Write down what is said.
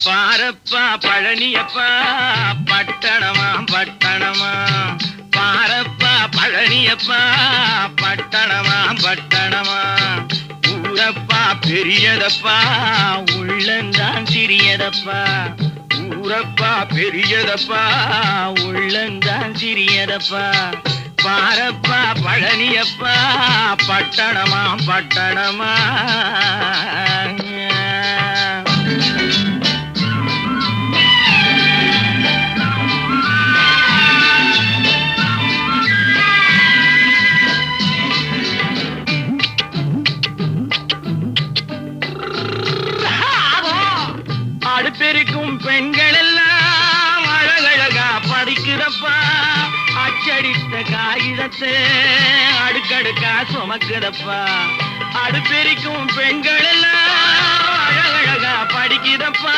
பாரப்பா பழனியப்பா பட்டணமா பட்டணமா பாரப்பா பழனியப்பா பட்டணமா பட்டணமா ஊரப்பா பெரியதப்பா உள்ளந்தான் சிறியதப்பா ஊரப்பா பெரியதப்பா உள்ளந்தான் சிறியதப்பா பாரப்பா பழனியப்பா பட்டணமா பட்டணமா அடுப்பெருக்கும் பெண்கள் எல்லாம் அழகழகா படிக்கிறப்பா அச்சடித்த காகிதத்தை அடுக்கடுக்கா சுமக்குதப்பா அடுப்பெருக்கும் பெண்கள் எல்லாம் அழகழகா படிக்கிறப்பா